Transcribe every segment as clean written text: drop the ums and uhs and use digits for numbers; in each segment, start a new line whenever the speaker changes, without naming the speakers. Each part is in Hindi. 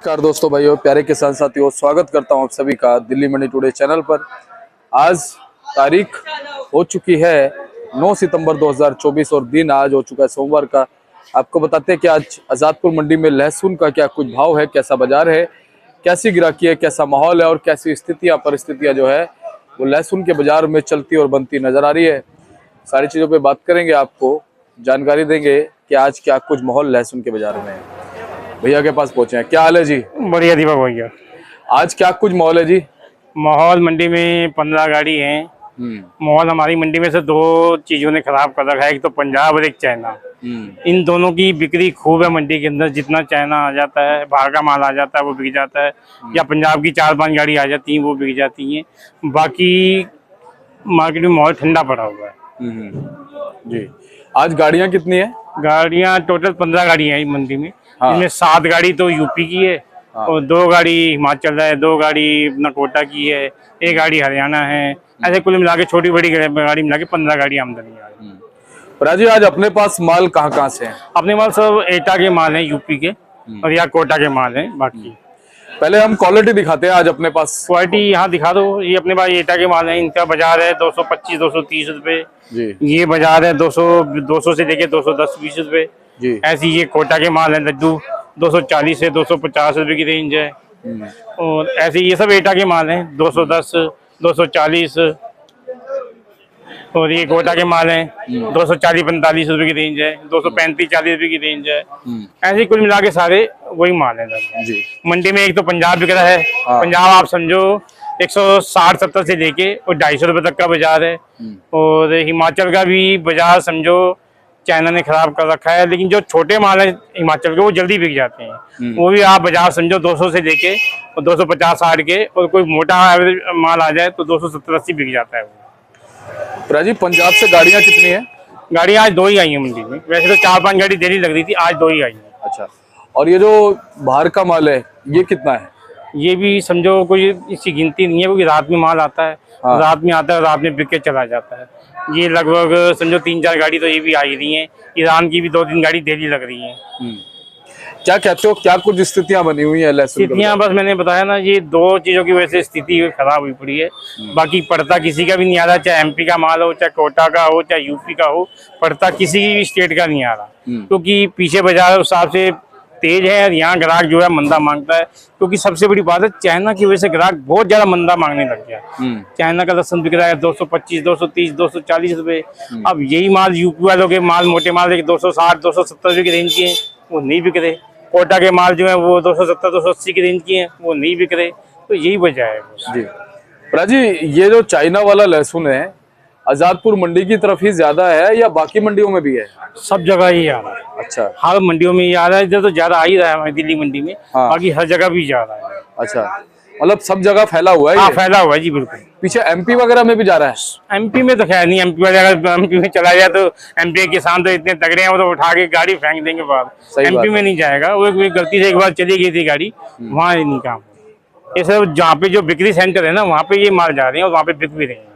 नमस्कार दोस्तों, भाइयों, प्यारे किसान साथियों, स्वागत करता हूं आप सभी का दिल्ली मंडी टुडे चैनल पर। आज तारीख हो चुकी है 9 सितंबर 2024 और दिन आज हो चुका है सोमवार का। आपको बताते हैं कि आज आजादपुर मंडी में लहसुन का क्या कुछ भाव है, कैसा बाजार है, कैसी गिराकी है, कैसा माहौल है और कैसी स्थितियां परिस्थितियां जो है वो लहसुन के बाजार में चलती और बनती नजर आ रही है। सारी चीज़ों पर बात करेंगे, आपको जानकारी देंगे कि आज क्या कुछ माहौल लहसुन के बाजार में है। भैया के पास पहुंचे हैं। क्या हाल है जी?
बढ़िया दीपक भैया।
आज क्या कुछ माहौल है जी?
माहौल मंडी में 15 गाड़ी है। माहौल हमारी मंडी में से दो चीजों ने खराब कर रखा है, एक तो पंजाब और एक चाइना। इन दोनों की बिक्री खूब है मंडी के अंदर। जितना चाइना आ जाता है, बाहर का माल आ जाता है वो बिक जाता है, या पंजाब की 4-5 गाड़ी आ जाती है वो बिक जाती हैं। बाकी मार्केट में माहौल ठंडा पड़ा हुआ है
जी। आज गाड़ियां कितनी है?
गाड़ियां टोटल 15 गाड़ियां हैं मंडी में। इनमें 7 गाड़ी तो यूपी की है और 2 गाड़ी हिमाचल है, 2 गाड़ी अपना कोटा की है, 1 गाड़ी हरियाणा है। ऐसे कुल मिला के छोटी बड़ी गाड़ी मिला के 15 गाड़ी आमदनी आ रही है।
राजी, आज अपने पास माल कहाँ से है?
अपने माल सब एटा के माल है यूपी के, और या कोटा के माल है। बाकी
पहले हम क्वालिटी दिखाते हैं। आज अपने पास
क्वालिटी यहाँ दिखा दो। ये अपने पास एटा के माल है। इनका बाजार है 225-230 रुपए
जी।
ये बाजार है 200 से लेके 210-20 रुपए
जी।
ऐसी ये कोटा के माल है लड्डू 240 से 250 रुपए की रेंज है। और ऐसे ये सब एटा के माल हैं 210, 240। और ये कोटा के माल हैं 240-45 रुपए की रेंज है, 235-40 रुपए की रेंज है। ऐसे कुल मिला के सारे वही माल है जी। मंडी में एक तो पंजाब बिक रहा है। पंजाब आप समझो 160-70 से लेके और 250 रुपए तक का बाजार है। और हिमाचल का भी बाजार समझो चाइना ने खराब कर रखा है, लेकिन जो छोटे माल है हिमाचल के वो जल्दी बिक जाते हैं। वो भी आप बाजार समझो 200 से लेके और 250-60 के, और कोई मोटा एवरेज माल आ जाए तो 270-80 बिक जाता है।
राजी, पंजाब से गाड़ियां कितनी है?
गाड़ियां आज 2 ही आई है मंडी में। वैसे तो 4-5 गाड़ी डेली लग रही थी, आज 2 ही आई है।
अच्छा, और ये जो बाहर का माल है ये कितना है?
ये भी समझो कोई इसकी गिनती नहीं है, क्योंकि रात में माल आता है। रात में आता है, रात में बिक के चला जाता है। ये लगभग समझो 3-4 गाड़ी तो ये भी आई रही हैं। ईरान की भी 2-3 गाड़ी डेली लग रही हैं।
क्या कहते हो, क्या कुछ स्थितियां बनी हुई है लहसुन?
स्थितियां बस मैंने बताया ना, ये 2 चीजों की वजह से स्थिति खराब हुई पड़ी है। बाकी पड़ता किसी का भी नहीं आ रहा, चाहे एमपी का माल हो, चाहे कोटा का हो, चाहे यूपी का हो, पड़ता किसी भी स्टेट का नहीं आ रहा। क्योंकि पीछे बाजार उस हिसाब से तेज है और यहाँ ग्राहक जो है मंदा मांगता है। क्योंकि सबसे बड़ी बात है चाइना की वजह से ग्राहक बहुत ज्यादा मंदा मांगने लग गया। चाइना का लहसुन बिक रहा है 225, 230, 240 रुपए। अब यही माल यूपी वालों के माल, मोटे माल 260, 270 रुपए की रेंज के हैं, वो नहीं बिक रहे। कोटा के माल जो है वो 270, 280 की रेंज की हैं, वो नहीं बिक रहे। तो यही वजह है जी।
राजी, ये जो चाइना वाला लहसुन है आजादपुर मंडी की तरफ ही ज्यादा है या बाकी मंडियों में भी है?
सब जगह ही आ रहा है।
अच्छा,
हर मंडियों में ये आ रहा है। इधर तो ज्यादा आ ही रहा है हमारी दिल्ली मंडी में। बाकी हर जगह भी जा रहा है।
अच्छा, मतलब सब जगह फैला हुआ है?
हाँ, फैला हुआ है जी, बिल्कुल।
पीछे एमपी वगैरह में भी जा रहा है?
एमपी में तो खैर नहीं। एमपी वाले अगर एमपी में चला जाए तो एमपी के किसान तो इतने तगड़े हैं, वो तो उठा के गाड़ी फेंक देंगे बाहर। एमपी में नहीं जाएगा वो। गलती से एक बार चली गई थी गाड़ी, वहाँ नहीं काम। ये सब जहाँ पे जो बिक्री सेंटर है ना, वहाँ पे ये माल जा रहे हैं और वहाँ पे बिक भी रहे हैं।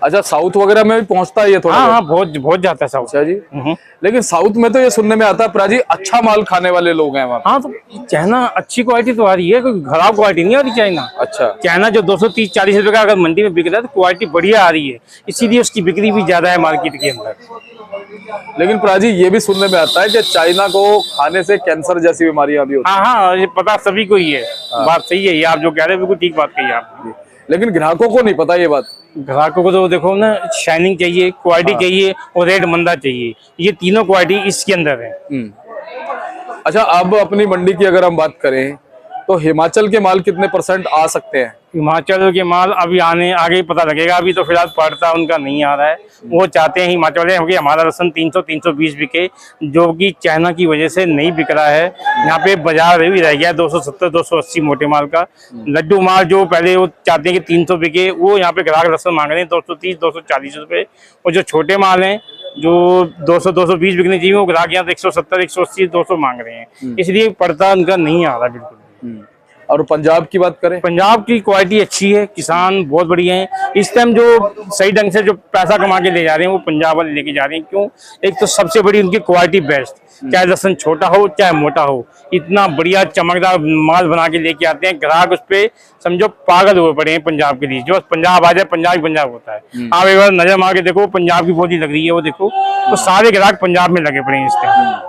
अच्छा, साउथ वगैरह में भी पहुंचता है ये थोड़ा?
हाँ, बहुत जाता है साउथ।
अच्छा जी। लेकिन साउथ में तो ये सुनने में आता है प्राजी अच्छा माल खाने वाले लोग हैं वहाँ।
हाँ, तो चाइना अच्छी क्वालिटी तो आ रही है, कोई खराब क्वालिटी नहीं आ रही चाइना।
अच्छा,
चाइना जो 230-40 रुपए का अगर मंडी में बिक रहा है तो क्वालिटी बढ़िया आ रही है, इसीलिए उसकी बिक्री भी ज्यादा है मार्केट के अंदर।
लेकिन प्राजी ये भी सुनने में आता है कि चाइना को खाने से कैंसर जैसी बीमारियां भी होती हैं।
हाँ, ये पता सभी को ही है। बात सही है, ये आप जो कह रहे हैं बिल्कुल ठीक बात कही आप।
लेकिन ग्राहकों को नहीं पता ये बात।
ग्राहकों को तो देखो ना, शाइनिंग चाहिए, क्वालिटी चाहिए और रेट मंदा चाहिए। ये तीनों क्वालिटी इसके अंदर है।
अच्छा, अब अपनी मंडी की अगर हम बात करें तो हिमाचल के माल कितने % आ सकते हैं?
हिमाचल के माल अभी आगे ही पता लगेगा। अभी तो फिलहाल पड़ता उनका नहीं आ रहा है। वो चाहते हैं हिमाचल वाले कि हमारा लहसुन 300-320 बिके, जो कि चाइना की वजह से नहीं बिक रहा है। यहाँ पे बाजार भी रह गया 270-280 मोटे माल का। लड्डू माल जो पहले वो चाहते हैं कि 300 बिके, वो यहाँ पे ग्राहक लहसुन मांग रहे हैं 230-240 रुपए। और जो छोटे माल हैं जो 200-220 बिकने चाहिए, वो ग्राहक यहाँ 170-180-200 मांग रहे हैं। इसलिए पड़ता उनका नहीं आ रहा बिल्कुल।
और पंजाब की बात करें?
पंजाब की क्वालिटी अच्छी है, किसान बहुत बढ़िया है। इस टाइम जो सही ढंग से जो पैसा कमा के ले जा रहे हैं वो पंजाब वाले लेके जा रहे हैं। क्यों? एक तो सबसे बड़ी उनकी क्वालिटी बेस्ट, चाहे लहसुन छोटा हो चाहे मोटा हो, इतना बढ़िया चमकदार माल बना के लेके आते हैं। ग्राहक उस पे समझो पागल हुए पड़े हैं पंजाब के लिए। जो पंजाब आ जाए पंजाब ही पंजाब होता है। आप एक बार नजर मार के देखो, पंजाब की बोली लग रही है वो देखो, तो सारे ग्राहक पंजाब में लगे पड़े हैं इस टाइम।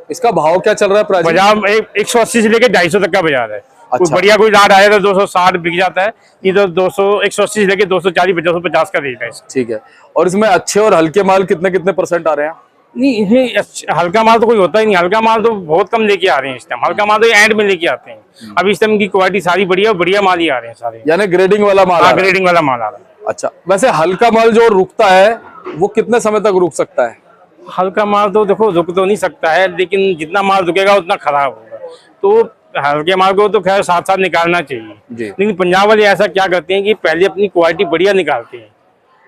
इसका भाव क्या चल रहा है प्राइस?
पंजाब 180 से लेके 250 तक का बाजार है। कोई
अच्छा।
बढ़िया कोई लाट आया तो 260 बिक जाता है, ये तो 200 180 से लेके 240 250 का रेट है इसका।
ठीक है। और इसमें अच्छे और हल्के माल कितने कितने परसेंट आ रहे हैं?
नहीं, इसमें हल्का माल तो कोई होता ही नहीं। हल्का माल तो बहुत कम लेके आ रहे हैं इस टाइम। हल्का माल तो एंड में लेके आते हैं। अब इस टाइम की क्वालिटी सारी बढ़िया और बढ़िया माल ही आ रहे हैं सारे।
यानी ग्रेडिंग वाला माल आ रहा है।
ग्रेडिंग वाला माल आ रहा है।
अच्छा, वैसे हल्का माल जो रुकता है वो कितने समय तक रुक सकता है?
हल्का माल तो देखो रुक तो नहीं सकता है, लेकिन जितना माल रुकेगा उतना खराब होगा। तो हल्के माल को तो खैर साथ साथ निकालना चाहिए
जी।
लेकिन पंजाब वाले ऐसा क्या करते हैं कि पहले अपनी क्वालिटी बढ़िया निकालते हैं,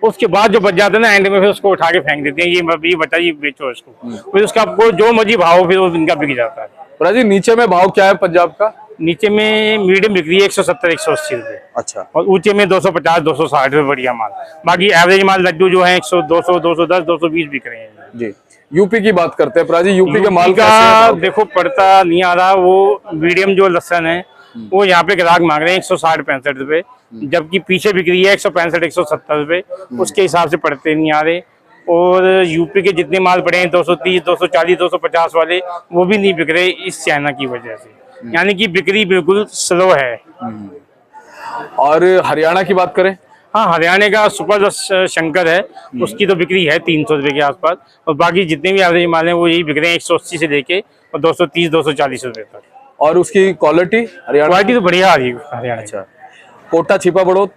उसके बाद जो बच जाता है ना एंड में फिर उसको उठा के फेंक देते हैं। ये बचा, ये बेचो इसको, फिर उसका आपको जो मर्जी भाव फिर वो इनका बिक जाता है।
प्राजी नीचे में भाव क्या है पंजाब का?
नीचे में मीडियम बिक रही है 170 180 रुपए,
अच्छा।
और ऊंचे में 250 260 रुपए बढ़िया माल। बाकी एवरेज माल लड्डू जो है 100 200 210 220 बिक रहे हैं
जी। यूपी की बात करते हैं प्राजी, यूपी के माल
का
का
देखो पड़ता नहीं आ रहा। वो मीडियम जो लहसन है वो यहाँ पे ग्राहक मांग रहे हैं 160 65 रुपए, जबकि पीछे बिक रही है 165 170 रुपए। उसके हिसाब से पड़ते नहीं आ रहे। और यूपी के जितने माल पड़े हैं 230 240 250 वाले वो भी नहीं बिक रहे इस चाइना की वजह से। यानी कि बिक्री बिल्कुल स्लो है।
और हरियाणा की बात करें?
हाँ, हरियाणा का सुपर शंकर है, उसकी तो बिक्री है 300 रुपए के आसपास। और बाकी जितने भी एवरेज माल हैं वो यही बिक रहे हैं 180 से लेके और 230 240 रुपए तक।
और उसकी क्वालिटी हरियाणा?
क्वालिटी तो बढ़िया आ रही है हरियाणा।
अच्छा। कोटा छिपा बड़ौद?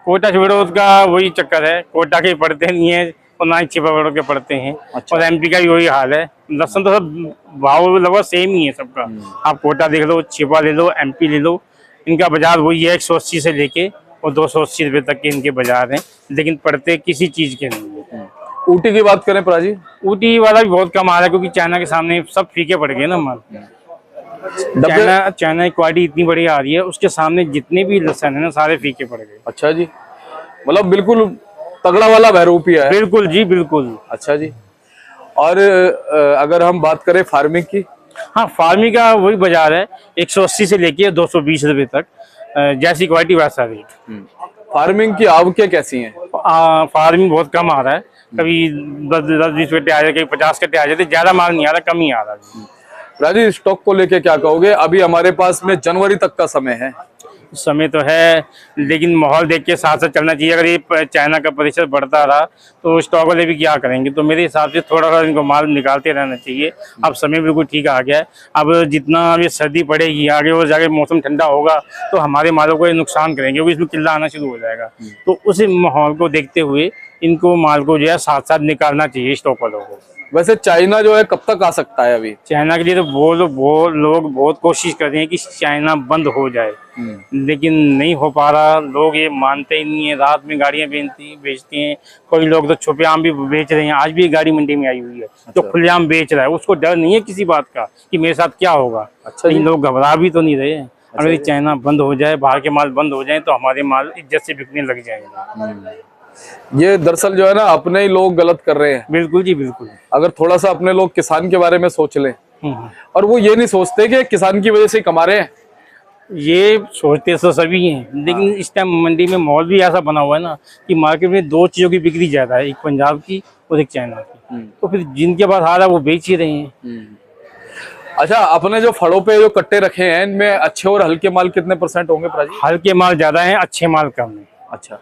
कोटा छिबड़ौद का वही चक्कर है, कोटा के पड़ते नहीं है और ना ही छिपा बड़ौद के पड़ते हैं।
अच्छा।
और एमपी का भी वही हाल है। लहसुन तो सब भाव लगभग सेम ही है सबका। आप कोटा देख लो, छिपा ले लो, एमपी ले लो, इनका बाजार वही है 180 से लेके और 280 रुपए तक के इनके बाजार हैं, लेकिन पड़ते किसी चीज के नहीं है।
ऊटी की बात करें प्राजी?
ऊटी वाला भी बहुत कम आ रहा है, क्योंकि चाइना के सामने सब फीके पड़ गए ना माल। चाइना की क्वालिटी इतनी बढ़िया आ रही है, उसके सामने जितने भी लहसन है ना सारे फीके पड़ गए।
अच्छा जी, मतलब बिल्कुल तगड़ा वाला बहरूपिया है।
बिल्कुल जी बिल्कुल।
अच्छा जी। और अगर हम बात करें फार्मिंग की?
हाँ, फार्मिंग का वही बाजार है 180 से लेके 220 रुपए तक, जैसी क्वालिटी वैसा रेट।
फार्मिंग की आवकें कैसी हैं?
फार्मिंग बहुत कम आ रहा है, कभी 10-20 कट्टे आ जाते, कभी 50 कट्टे आ जाते, ज्यादा माल नहीं आ रहा, कम ही आ रहा है।
राजी, स्टॉक को लेके क्या कहोगे? अभी हमारे पास में जनवरी तक का समय है।
समय तो है, लेकिन माहौल देख के साथ साथ चलना चाहिए। अगर ये चाइना का प्रतिशत बढ़ता रहा तो स्टॉक वाले भी क्या करेंगे। तो मेरे हिसाब से थोड़ा सा इनको माल निकालते रहना चाहिए। अब समय बिल्कुल ठीक आ गया है। अब जितना ये सर्दी पड़ेगी आगे और जाके मौसम ठंडा होगा तो हमारे मालों को ये नुकसान करेंगे, क्योंकि इसमें किल्ला आना शुरू हो जाएगा। तो उस माहौल को देखते हुए इनको माल को जो है साथ साथ निकालना चाहिए स्टॉक वालों को।
वैसे चाइना जो है कब तक आ सकता है? अभी
चाइना के लिए तो वो लोग बहुत कोशिश कर रहे हैं कि चाइना बंद हो जाए, लेकिन नहीं हो पा रहा। लोग ये मानते ही नहीं है। रात में गाड़ियां बेचती हैं। कोई लोग तो छुपे आम भी बेच रहे हैं। आज भी एक गाड़ी मंडी में आई हुई है जो खुलेआम बेच रहा है। उसको डर नहीं है किसी बात का कि मेरे साथ क्या होगा।
अच्छा,
लेकिन लोग घबरा भी तो नहीं रहे। अगर ये चाइना बंद हो जाए, बाहर के माल बंद हो जाए तो हमारे माल इज्जत से बिकने लग जाएंगे।
ये दरअसल जो है ना अपने ही लोग गलत कर रहे हैं।
बिल्कुल जी बिल्कुल।
अगर थोड़ा सा अपने लोग किसान के बारे में सोच लें, और वो ये नहीं सोचते कि किसान की वजह से कमा रहे हैं।
ये सोचते तो सभी हैं, लेकिन इस टाइम मंडी में माहौल भी ऐसा बना हुआ है ना कि मार्केट में दो चीजों की बिक्री ज्यादा है, एक पंजाब की और एक चाइना की। तो फिर जिनके पास आ रहा है वो बेच ही रहे हैं।
अच्छा, अपने जो फड़ों पे जो कट्टे रखे हैं इनमें अच्छे और हल्के माल कितने % होंगे प्राजी?
हल्के माल ज्यादा हैं, अच्छे माल कम है।
अच्छा।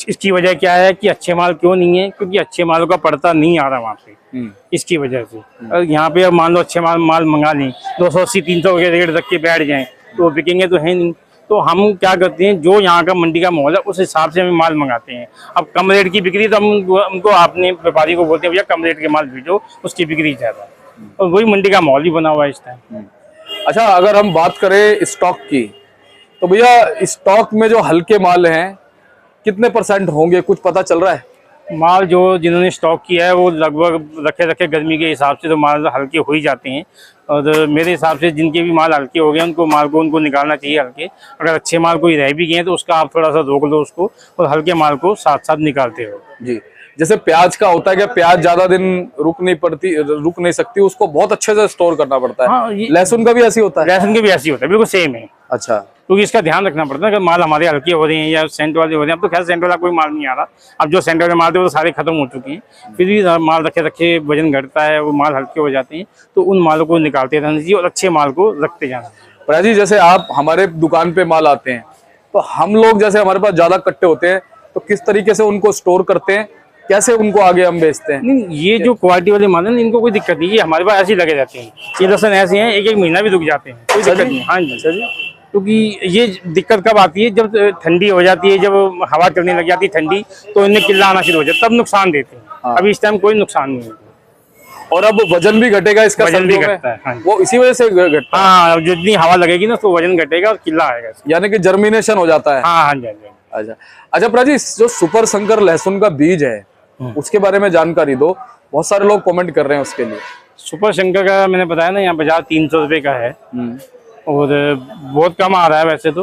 इसकी वजह क्या है कि अच्छे माल क्यों नहीं है? क्योंकि अच्छे मालों का पड़ता नहीं आ रहा वहाँ पे, इसकी वजह से। और यहाँ पे अब मान लो अच्छे माल मंगा लें, 280 300 के रेट रख के बैठ जाएं तो वो बिकेंगे तो है नहीं। तो हम क्या करते हैं, जो यहाँ का मंडी का माहौल है उस हिसाब से हमें माल मंगाते हैं। अब कम रेट की बिक्री तो हम उनको आपने व्यापारी को बोलते हैं भैया कम रेट के माल भेजो, उसकी बिक्री ज्यादा। और वही मंडी का माहौल ही बना हुआ है इस टाइम।
अच्छा, अगर हम बात करें स्टॉक की तो भैया स्टॉक में जो हल्के माल हैं कितने % होंगे, कुछ पता चल रहा है?
माल जो जिन्होंने स्टॉक किया है वो लगभग रखे गर्मी के हिसाब से तो माल हल्के हो ही जाते हैं। और मेरे हिसाब से जिनके भी माल हल्के हो गए उनको माल को उनको निकालना चाहिए हल्के। अगर अच्छे माल कोई रह भी गए तो उसका आप थोड़ा सा रोक लो उसको और हल्के माल को साथ साथ निकालते हो।
जी, जैसे प्याज का होता है कि प्याज ज्यादा दिन रुक नहीं सकती, उसको बहुत अच्छे से स्टोर करना पड़ता है।
हाँ,
लहसुन का भी ऐसी होता है?
लहसुन के भी ऐसी होता है, बिल्कुल सेम है।
अच्छा,
क्योंकि इसका ध्यान रखना पड़ता है कि माल हमारे हल्के हो रहे हैं या सेंट वाले हो रहे हैं। अब तो खैर सेंट वाला कोई माल नहीं आ रहा, अब जो सेंट वाले माल थे वो तो सारे खत्म हो चुके हैं। फिर भी माल रखे रखे वजन घटता है, वो माल हल्के हो जाते हैं, तो उन मालों को निकालते रहना चाहिए और अच्छे माल को रखते जाना चाहिए।
प्रयाज जी, जैसे आप हमारे दुकान पे माल आते हैं तो हम लोग, जैसे हमारे पास ज्यादा कट्टे होते हैं, तो किस तरीके से उनको स्टोर करते हैं, कैसे उनको आगे हम बेचते हैं?
नहीं, ये जो क्वालिटी वाले माल है ना, इनको कोई दिक्कत नहीं है, हमारे पास ऐसे ही लगे रहते हैं। ये लहसुन ऐसे हैं, एक एक महीना भी रुक जाते हैं, कोई दिक्कत नहीं। हाँ जी, क्योंकि ये दिक्कत कब आती है, जब ठंडी हो जाती है, जब हवा चलने लग जाती है ठंडी, तो इनमें किल्ला आना शुरू हो जाता है, तब नुकसान देते हैं।
हाँ।
अभी इस टाइम कोई नुकसान नहीं है।
और अब वजन भी घटेगा इसका,
वजन भी
सर्दियों में?
घटता है, हाँ जी।
वो इसी वजह से घटता है?
हाँ, जितनी हवा लगेगी ना तो वजन घटेगा और किल्ला आएगा इसका।
यानी कि जर्मिनेशन हो जाता है।
हाँ हाँ जी, हाँ जी।
अच्छा अच्छा, प्रयाज जी, जो सुपर शंकर लहसुन का बीज है उसके बारे में जानकारी दो, बहुत सारे लोग कमेंट कर रहे हैं उसके लिए।
सुपर शंकर का मैंने बताया ना, यहाँ बाजार 300 रुपये का है और बहुत कम आ रहा है वैसे तो।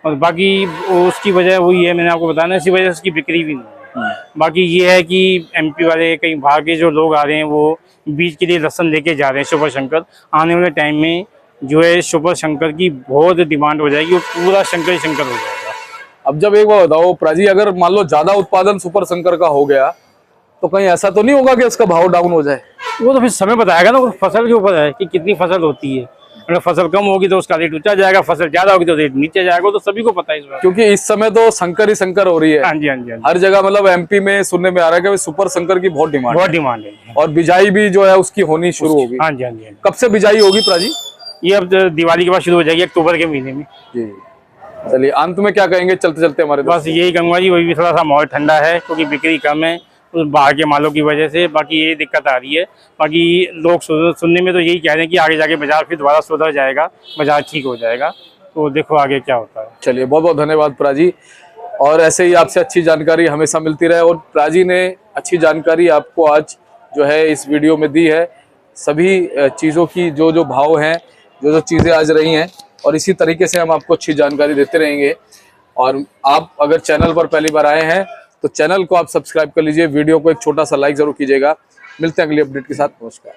और बाकी उसकी वजह वही है, मैंने आपको बताया ना, इसी वजह से उसकी बिक्री भी नहीं है। बाकी ये है कि एमपी वाले कई बाहर के जो लोग आ रहे हैं वो बीज के लिए लहसुन लेके जा रहे हैं सुपर शंकर। आने वाले टाइम में जो है सुपर शंकर की बहुत डिमांड हो जाएगी और पूरा शंकर ही शंकर हो जाएगा।
अब जब एक बार बताओ प्रयाज जी, अगर मान लो ज्यादा उत्पादन सुपर शंकर का हो गया तो कहीं ऐसा तो नहीं होगा कि उसका भाव डाउन हो जाए?
वो तो फिर समय बताएगा ना, वो फसल के ऊपर है कि कितनी फसल होती है। अगर फसल कम होगी तो उसका रेट ऊंचा जाएगा, फसल ज्यादा होगी तो रेट नीचे जाएगा, तो सभी को पता है इस बात।
क्योंकि इस समय तो शंकर ही शंकर हो रही है।
हाँ जी, हाँ जी, हाँ जी।
हर जगह, मतलब एमपी में सुनने में आ रहा है कि सुपर शंकर की बहुत डिमांड
बहुत डिमांड है
और बिजाई भी जो है उसकी होनी शुरू होगी।
हाँ जी, हाँ जी, हाँ जी।
कब से बिजाई होगी प्रयाज जी?
ये अब दिवाली के बाद शुरू हो जाएगी, अक्टूबर के महीने में।
जी, चलिए अंत में क्या कहेंगे चलते चलते हमारे दोस्त?
बस यही कहूँगा जी, वही भी थोड़ा सा माहौल ठंडा है क्योंकि बिक्री कम है उस बाहर के मालों की वजह से। बाकी ये दिक्कत आ रही है। बाकी लोग सुनने में तो यही कह रहे हैं कि आगे जाके बाजार फिर दोबारा सुधर जाएगा, बाजार ठीक हो जाएगा, तो देखो आगे क्या होता है।
चलिए, बहुत बहुत धन्यवाद प्रयाज जी, और ऐसे ही आपसे अच्छी जानकारी हमेशा मिलती रहे। और प्रयाज जी ने अच्छी जानकारी आपको आज जो है इस वीडियो में दी है, सभी चीज़ों की जो जो भाव हैं, जो जो चीज़ें आज रही हैं, और इसी तरीके से हम आपको अच्छी जानकारी देते रहेंगे। और आप अगर चैनल पर पहली बार आए हैं तो चैनल को आप सब्सक्राइब कर लीजिए, वीडियो को एक छोटा सा लाइक जरूर कीजिएगा। मिलते हैं अगली अपडेट के साथ। नमस्कार।